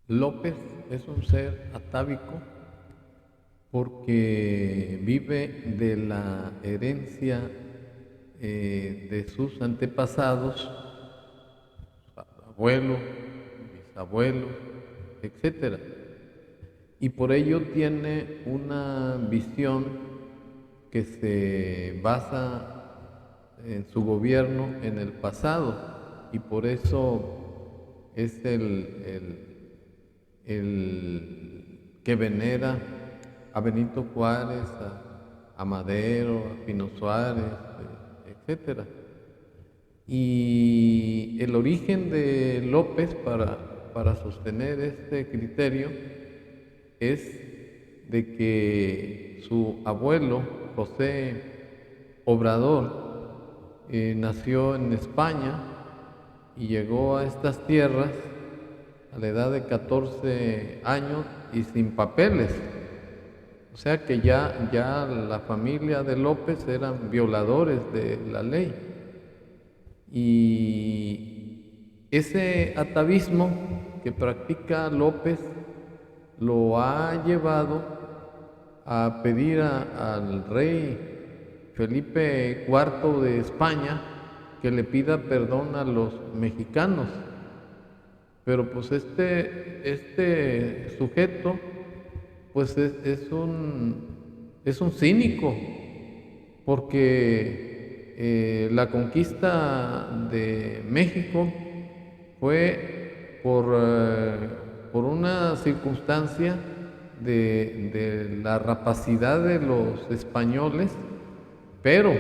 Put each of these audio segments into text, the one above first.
López es un ser atávico porque vive de la herencia de sus antepasados, abuelos, bisabuelos, etcétera. Y por ello tiene una visión que se basa en su gobierno en el pasado y por eso es el que venera a Benito Juárez, a Madero, a Pino Suárez, etcétera. Y el origen de López para sostener este criterio es de que su abuelo, José Obrador, nació en España y llegó a estas tierras a la edad de 14 años y sin papeles. O sea que ya la familia de López eran violadores de la ley. Y ese atavismo que practica López lo ha llevado a pedir al rey Felipe IV de España que le pida perdón a los mexicanos. Pero pues este sujeto pues es un cínico, porque la conquista de México fue por una circunstancia de la rapacidad de los españoles, pero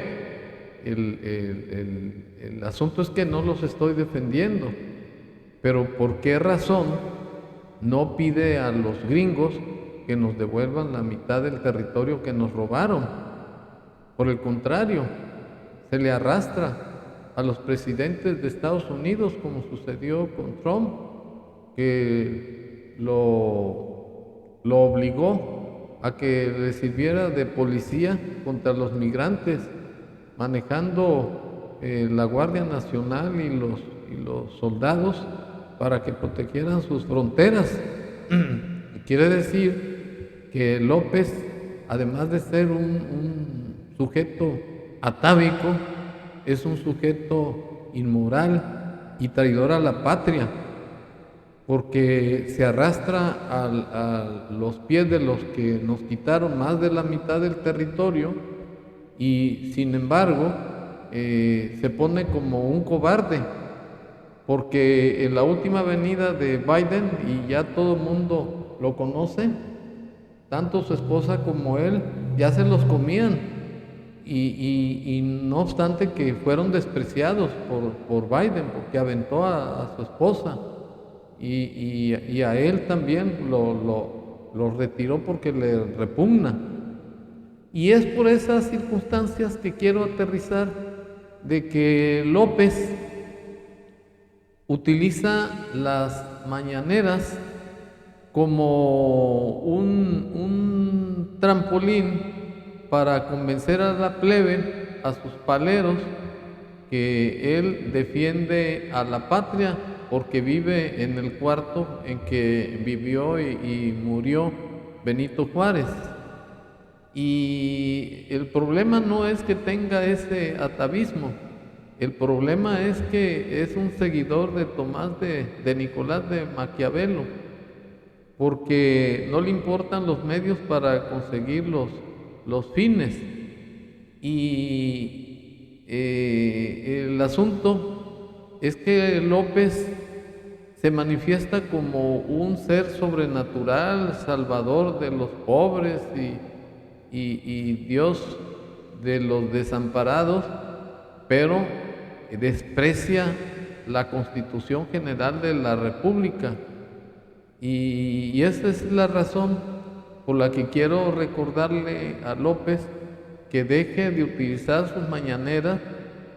el asunto es que no los estoy defendiendo. Pero ¿por qué razón no pide a los gringos que nos devuelvan la mitad del territorio que nos robaron? Por el contrario, se le arrastra a los presidentes de Estados Unidos, como sucedió con Trump, que lo obligó a que le sirviera de policía contra los migrantes, manejando la Guardia Nacional y los soldados para que protegieran sus fronteras. Quiere decir que López, además de ser un sujeto atávico, es un sujeto inmoral y traidor a la patria, porque se arrastra a los pies de los que nos quitaron más de la mitad del territorio y sin embargo se pone como un cobarde, porque en la última venida de Biden, y ya todo el mundo lo conoce, tanto su esposa como él ya se los comían, y no obstante que fueron despreciados por Biden, porque aventó a su esposa, y a él también lo retiró porque le repugna. Y es por esas circunstancias que quiero aterrizar de que López utiliza las mañaneras como un trampolín para convencer a la plebe, a sus paleros, que él defiende a la patria porque vive en el cuarto en que vivió y murió Benito Juárez. Y el problema no es que tenga ese atavismo, el problema es que es un seguidor de Tomás de Nicolás de Maquiavelo, porque no le importan los medios para conseguir los fines. Y el asunto es que López se manifiesta como un ser sobrenatural, salvador de los pobres y Dios de los desamparados, pero desprecia la Constitución General de la República. Y esa es la razón por la que quiero recordarle a López que deje de utilizar sus mañaneras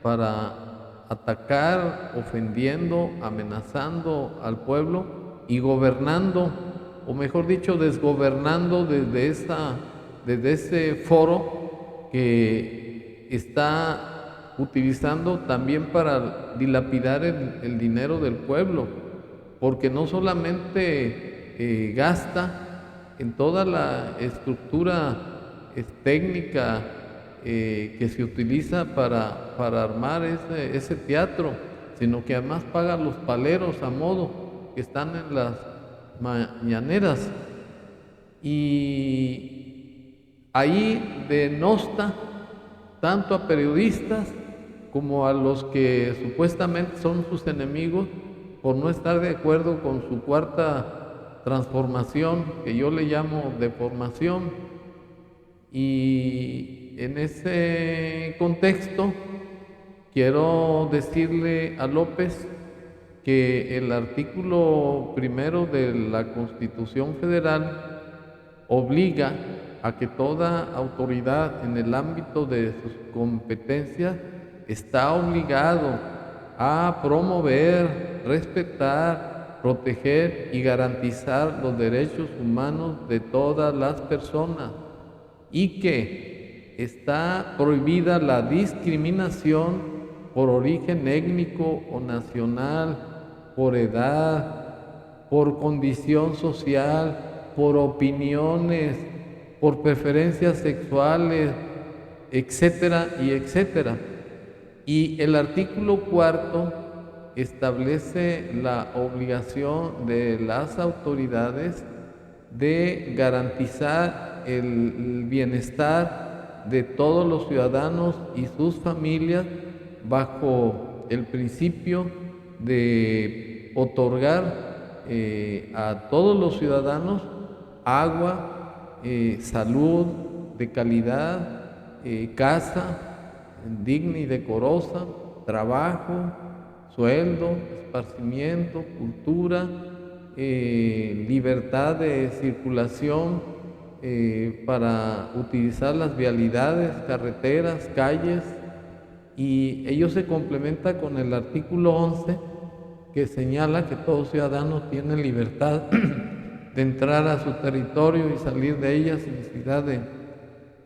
para atacar, ofendiendo, amenazando al pueblo y gobernando, o mejor dicho, desgobernando desde ese foro que está utilizando también para dilapidar el dinero del pueblo, porque no solamente gasta en toda la estructura técnica que se utiliza para armar ese teatro, sino que además paga los paleros a modo que están en las mañaneras. Y ahí denosta tanto a periodistas como a los que supuestamente son sus enemigos por no estar de acuerdo con su cuarta transformación, que yo le llamo deformación. Y en ese contexto quiero decirle a López que el artículo 1 de la Constitución Federal obliga a que toda autoridad en el ámbito de sus competencias está obligado a promover, respetar, proteger y garantizar los derechos humanos de todas las personas, y que está prohibida la discriminación por origen étnico o nacional, por edad, por condición social, por opiniones, por preferencias sexuales, etcétera y etcétera. Y el artículo 4 establece la obligación de las autoridades de garantizar el bienestar de todos los ciudadanos y sus familias bajo el principio de otorgar a todos los ciudadanos agua, salud de calidad, casa digna y decorosa, trabajo, sueldo, esparcimiento, cultura, libertad de circulación para utilizar las vialidades, carreteras, calles. Y ello se complementa con el artículo 11, que señala que todo ciudadano tiene libertad de entrar a su territorio y salir de ella sin necesidad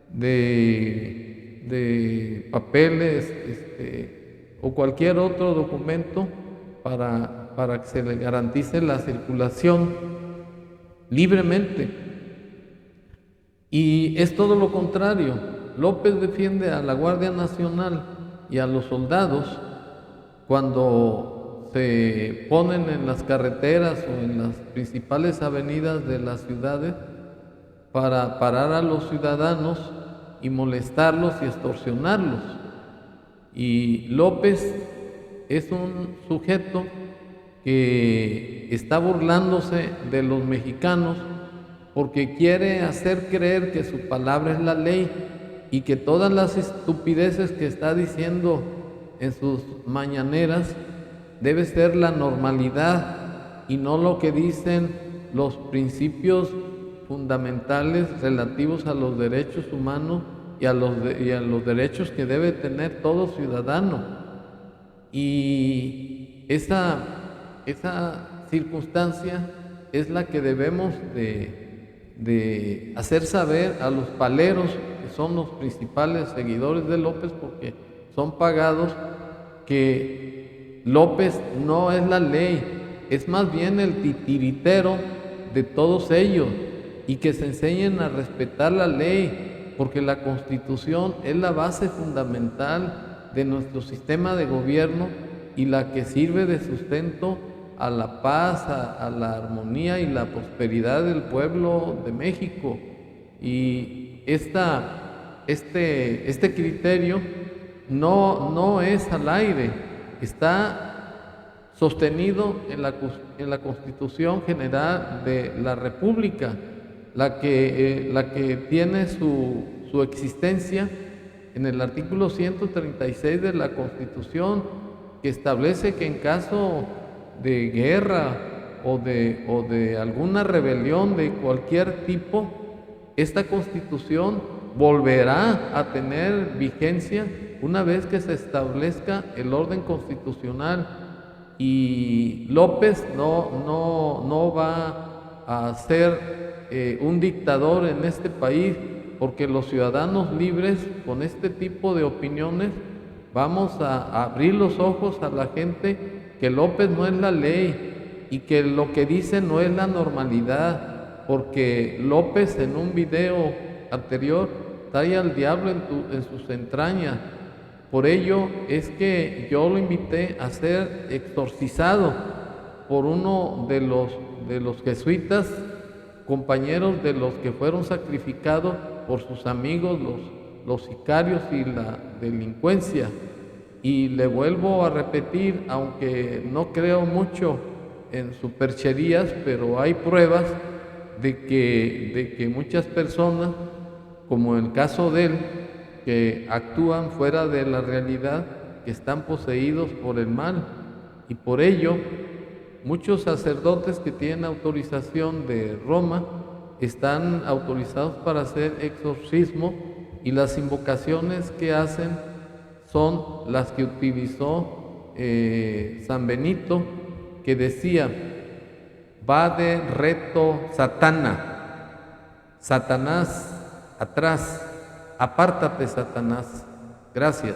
de papeles o cualquier otro documento para que se le garantice la circulación libremente. Y es todo lo contrario. López defiende a la Guardia Nacional y a los soldados cuando se ponen en las carreteras o en las principales avenidas de las ciudades para parar a los ciudadanos y molestarlos y extorsionarlos. Y López es un sujeto que está burlándose de los mexicanos porque quiere hacer creer que su palabra es la ley y que todas las estupideces que está diciendo en sus mañaneras debe ser la normalidad y no lo que dicen los principios fundamentales relativos a los derechos humanos y a los derechos que debe tener todo ciudadano. Y esa circunstancia es la que debemos de hacer saber a los paleros, que son los principales seguidores de López porque son pagados, que López no es la ley, es más bien el titiritero de todos ellos, y que se enseñen a respetar la ley, porque la Constitución es la base fundamental de nuestro sistema de gobierno y la que sirve de sustento a la paz, a la armonía y la prosperidad del pueblo de México. Y este criterio no es al aire, está sostenido en la Constitución General de la República, la que tiene su existencia en el artículo 136 de la Constitución, que establece que en caso de guerra o de alguna rebelión de cualquier tipo, esta Constitución volverá a tener vigencia una vez que se establezca el orden constitucional. Y López no va a ser un dictador en este país, porque los ciudadanos libres con este tipo de opiniones vamos a abrir los ojos a la gente que López no es la ley y que lo que dice no es la normalidad, porque López en un video anterior trae al diablo en sus entrañas. Por ello es que yo lo invité a ser exorcizado por uno de los jesuitas, compañeros de los que fueron sacrificados por sus amigos, los sicarios y la delincuencia. Y le vuelvo a repetir, aunque no creo mucho en supercherías, pero hay pruebas de que muchas personas, como el caso de él, que actúan fuera de la realidad, que están poseídos por el mal. Y por ello, muchos sacerdotes que tienen autorización de Roma están autorizados para hacer exorcismo, y las invocaciones que hacen son las que utilizó San Benito, que decía: Vade reto Satana, Satanás atrás, apártate Satanás. Gracias.